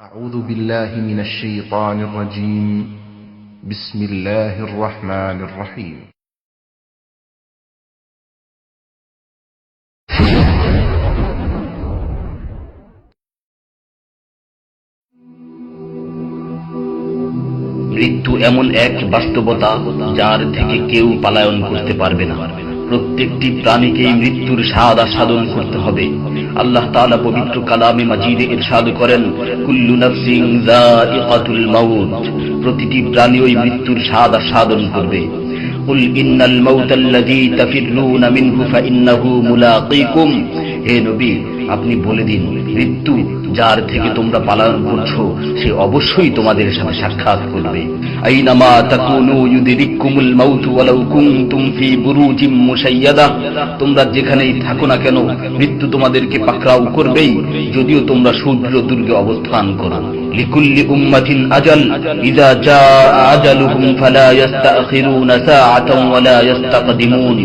أعوذ بالله من الشيطان الرجيم. بسم الله الرحمن الرحيم. মৃত্যু এমন এক বাস্তবতা যার থেকে কেউ পলায়ন করতে পারবে না। প্রত্যেকটি প্রাণীকেই মৃত্যুর স্বাদ আস্বাদন করতে হবে। আল্লাহ তাআলা পবিত্র কালামে মাজিদে ইরশাদ করেন, কুল্লু নাফসিন যায়িকাতুল মাউত, প্রতিটি প্রাণী ওই মৃত্যুর স্বাদ আস্বাদন করবে। কুল ইন্নাল মাউতাল্লাযী তাফিররুনা মিনহু ফাইন্নাহু মুলাকীকুম, হে নবী আপনি বলে দিন, মৃত্যু যার থেকে তোমরা পলায়ন করছো সে অবশ্যই তোমাদের সাথে সাক্ষাৎ করবে। আইনামা তাকুনু ইউদরিকুমুল মাউত ওয়ালাউ কুনতুম ফি বুরুজিম মুশাইয়াদা, তোমরা যেখানেই থাকো না কেন মৃত্যু তোমাদেরকে পাকড়াও করবেই, যদিও তোমরা দুর্গে অবস্থান করো। লিকুল্লি উম্মাতিন আজাল, ইযা জাআ আজালুহুম ফালা ইস্তাখিরুনা সাআতান ওয়ালা ইস্তাকদিমুন,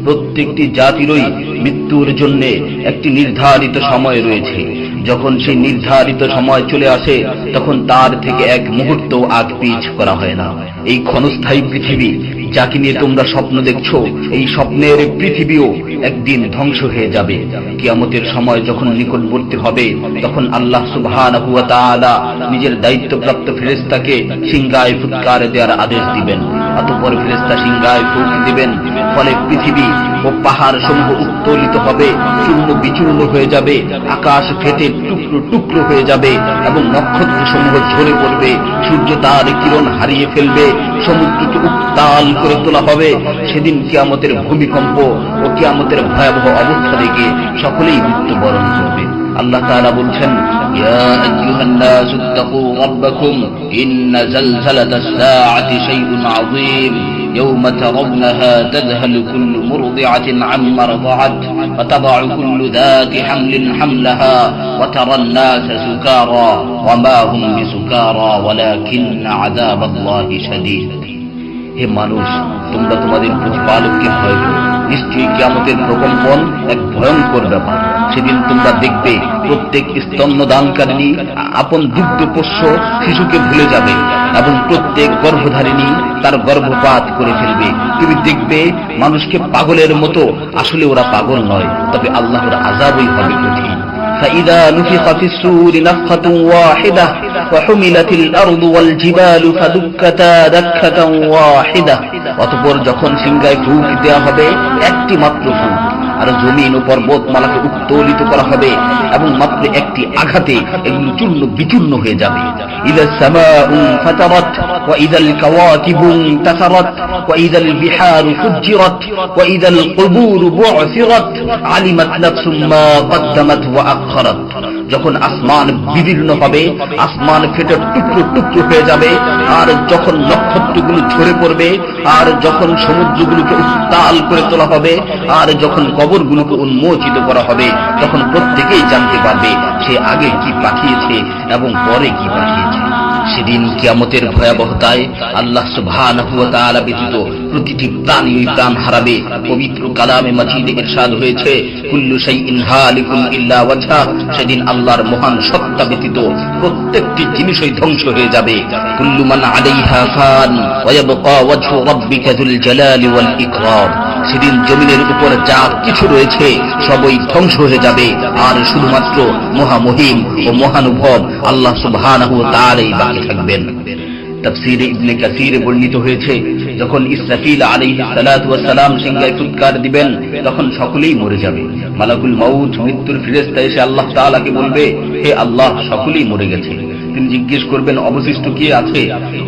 প্রত্যেকটি জাতিরই মৃত্যুর জন্য একটি নির্ধারিত সময় রয়েছে। যখন সেই নির্ধারিত সময় চলে আসে তখন তার থেকে এক মুহূর্ত আগ পিছ করা হয় না। এই ক্ষণস্থায়ী পৃথিবী যাকে নিয়ে তোমরা স্বপ্ন দেখছো, এই স্বপ্নের পৃথিবীও একদিন ধ্বংস হয়ে যাবে। কিয়ামতের সময় যখন নিকটবর্তী হবে তখন আল্লাহ সুবহানাহু ওয়া তাআলা নিজের দায়িত্বপ্রাপ্ত ফেরেশতাকে সিংহায় ফুৎকার দেওয়ার আদেশ দিবেন। অতঃপর ফেরেশতা সিংহায় ফুঁক দিবেন, ফলে পৃথিবী ও পাহাড় সমূহ উত্তোলিত হবে, চূর্ণ বিচূর্ণ হয়ে যাবে, আকাশ ফেটে টুকরো টুকরো হয়ে যাবে এবং নক্ষত্র সমূহ ঝরে পড়বে, সূর্য তার কিরণ হারিয়ে ফেলবে, সমুদ্রকে উত্তাল করে তোলা হবে। সেদিন কিয়ামতের ভূমিকম্প ও কিয়ামতের ভয়াবহ অবস্থা দেখে সকলেই মৃত্যুবরণ করবে। আল্লাহ তাআলা বলছেন, ইয়া আইয়ুহান নাসু তাকু রাব্বাকুম ইন্না জালজালাতাস সাআতি শাইউন আযীম يوم ترونها تذهل كل مرضعة عما رضعت وتضع كل ذات حمل حملها وترى الناس سكارى وما هم بسكارى ولكن عذاب الله شديد। হে মানুষ, তোমরা তোমাদের প্রতিপালককে ভয় করো, নিশ্চয়ই কিয়ামতের প্রকম্পন এক ভয়ঙ্কর ব্যাপার। সেদিন তোমরা দেখবে প্রত্যেক স্তন্যদানকারিণী আপন দুগ্ধপোষ্য শিশুকে ভুলে যাবে এবং প্রত্যেক গর্ভধারিণী তার গর্ভপাত করে ফেলবে। তুমি দেখবে মানুষকে পাগলের মতো, আসলে ওরা পাগল নয়, তবে আল্লাহর আযাবই হবে কঠিন। فإذا نفخ في الصور نفخة واحدة وحملت الأرض والجبال فدكتا دكة واحدة, অতঃপর যখন সিংহায় ফুঁক দেওয়া হবে একটি মাত্র ফুঁক, আর জমিন ও পর্বতমালাকে উত্তোলিত করা হবে এবং মাত্র একটি আঘাতে এগুলো চূর্ণ বিচূর্ণ হয়ে যাবে। ইযা সামাউ ফাতারাত ওয়া ইযাল কাওয়াকিবু ইনতাসারাত ওয়া ইযাল বিহারু ফুজ্জিরাত ওয়া ইযাল কুবুরু বু'সিরাত আলিমাত নাফসুম মা কদ্দামাত ওয়া আখখারাত, যখন আসমান বিদীর্ণ হবে, আসমান ফেটে টুকরো টুকরো হয়ে যাবে, আর যখন নক্ষত্রগুলো ঝরে পড়বে, আর যখন সমুদ্রগুলোকে উত্তাল করে তোলা হবে, আর যখন কবরগুলোকে উন্মোচিত করা হবে, তখন প্রত্যেকেই জানতে পারবে সে আগে কি পাঠিয়েছে এবং পরে কি পাঠিয়েছে। সেদিন কিয়ামতের ভয়াবহতায় আল্লাহ সুবহানাহু ওয়া তাআলা ব্যতীত প্রতিটি প্রাণী প্রাণ হারাবে। পবিত্র কালামে মাজিদে ইরশাদ হয়েছে, কুল্লু শাইইন হালিকুন ইল্লা ওয়াজহা, সেদিন আল্লাহর মহান সত্তা ব্যতীত প্রত্যেকটি জিনিসই ধ্বংস হয়ে যাবে। কুল্লু মান আলাইহা ফান ওয়া ইয়াবকা ওয়াজহু রাব্বিকা যুল জালালি ওয়াল ইকরাম, সেদিন জমিনের উপর যা কিছু রয়েছে সবই ধ্বংস হয়ে যাবে, আর শুধুমাত্র মহামহিম ও মহানুভব আল্লাহ সুবহানাহু ওয়া তাআলাই বাকি থাকবেন। তাফসীরে ইবনে কাসীরে বর্ণিত হয়েছে, যখন ইসরাফিল আলাইহিস সালাতু ওয়াস সালাম সিংহায় ফুৎকার দিবেন তখন সকলেই মরে যাবে। মালাকুল মাউত মৃত্যুর ফেরেশতা এসে আল্লাহ তাআলাকে বলবে, হে আল্লাহ, সকলেই মরে গেছে। তিনি জিজ্ঞেস করবেন, অবশিষ্ট কে আছে?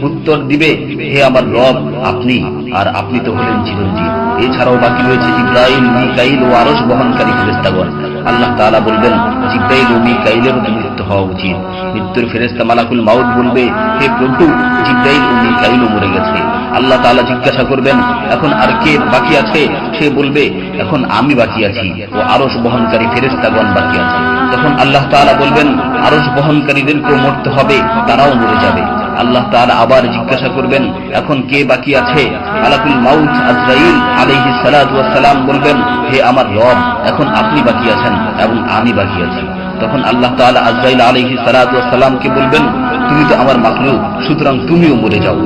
উত্তর দিবে, হে আমার রব, আপনি, আর আপনি তো হলেন চিরঞ্জীব। এছাড়াও বাকি রয়েছে জিবরাইল, মিকাইল ও আরশ বহনকারী ফেরেশতাগণ। আল্লাহ তাআলা বলবেন, জিবরাইল ও মিকাইলেরও মৃত্যু হওয়া উচিত। মৃত্যুর ফেরেশতা মালাকুল মাউত বলবে, হে প্রভু, জিবরাইল ও মিকাইলও মরে গেছে। আল্লাহ তাআলা জিজ্ঞাসা করবেন, এখন আর কে বাকি আছে? সে বলবে, এখন আমি বাকি আছি ও আরশ বহনকারী ফেরেশতাগণ বাকি আছে। তখন আল্লাহ তাআলা বলবেন, আরশ বহনকারীদেরকেও মরতে হবে, তারাও মরে যাবে। আল্লাহ তাআলা আবার জিজ্ঞাসা করবেন, এখন কে বাকি আছে? মালাকুল মাউত আজরাইল আলাইহিস সালাতু ওয়াস সালাম বলবেন, হে আমার রব, এখন আপনি বাকি আছেন এবং আমি বাকি আছি। তখন আল্লাহ তাআলা আজরাইল আলাইহিস সালাতু ওয়াস সালামকে বলবেন, তুমি তো আমার মাখলুক, সুতরাং তুমিও মরে যাও।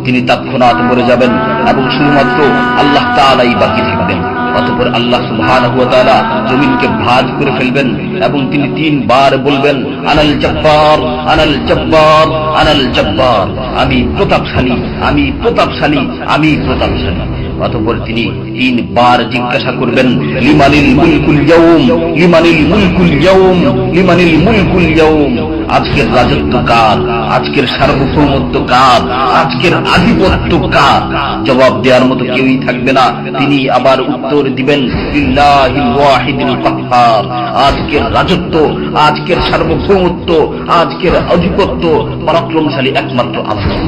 তিনি তৎক্ষণাৎ মরে যাবেন এবং শুধুমাত্র আল্লাহ তাআলাই বাকি থাকবেন। অতঃপর আল্লাহ সুবহানাহু ওয়া তাআলা জমিনকে ভাঁজ করে ফেলবেন এবং তিনি 3 বার বলবেন, আনাল জব্বার, আনাল জব্বার, আনাল জব্বার, আমি প্রতাপশালী, আমি প্রতাপশালী, আমি প্রতাপশালী। অতঃপর তিনি 3 বার জিজ্ঞাসা করবেন, লিমানিল মুলকুল ইয়াউম, লিমানিল মুলকুল ইয়াউম, লিমানিল মুলকুল ইয়াউম, আজকের রাজত্ব কার, আজকের সার্বভৌমত্ব কার, আজকের আধিপত্য কার? জবাব দেওয়ার মতো কেউই থাকবে না। তিনি আবার উত্তর দিবেন, লিল্লাহিল ওয়াহিদুল কাহ্হার, আজকের রাজত্ব, আজকের সার্বভৌমত্ব, আজকের আধিপত্য পরাক্রমশালী একমাত্র আল্লাহ।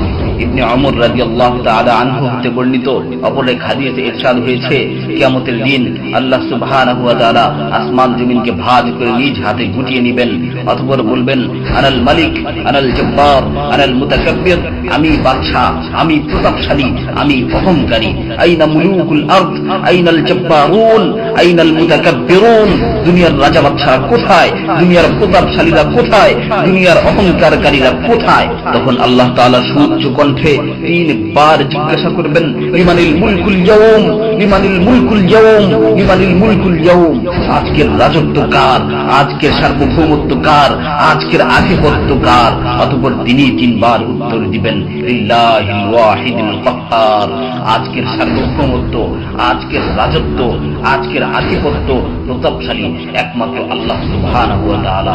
ইবনে ওমর রাদিয়াল্লাহু তাআলা আনহু হতে বর্ণিত অপর এক হাদিসে ইরশাদ হয়েছে, কিয়ামতের দিন আল্লাহ সুবহানাহু ওয়া তাআলা আসমান জমিনকে ভাঁজ করে নিজ হাতে গুটিয়ে নেবেন। অতঃপর বলবেন, আনাল মালিক, আনাল জব্বার, আনাল মুতাকাব্বির, আমি বাদশা, আমি প্রতাপশালী, আমি অহংকারী। আইনা মুলুকুল আরদ, আইনাল জব্বারুন, আইনাল মুতাকাব্বিরুন, দুনিয়ার রাজা বাদশারা কোথায়, দুনিয়ার প্রতাপশালীরা কোথায়, দুনিয়ার অহংকারকারীরা কোথায়? তখন আল্লাহ তাআলা সুউচ্চ কণ্ঠে 3 বার জিজ্ঞাসা করবেন, লিমানিল মুলকুল ইয়াউম, লিমানিল মুলকুল ইয়াউম, লিমানিল মুলকুল ইয়াউম, আজকের রাজত্ব কার, আজকের সার্বভৌমত্ব কার, আজকের আধিপত্য কার? অতঃপর তিনি 3 বার উত্তর দিবেন, লিল্লাহিল ওয়াহিদুল কাহ্হার, আজকের সার্বভৌমত্ব, আজকের রাজত্ব, আজকের আধিপত্য প্রতাপশালী একমাত্র আল্লাহ সুবহানাহু ওয়া তাআলা।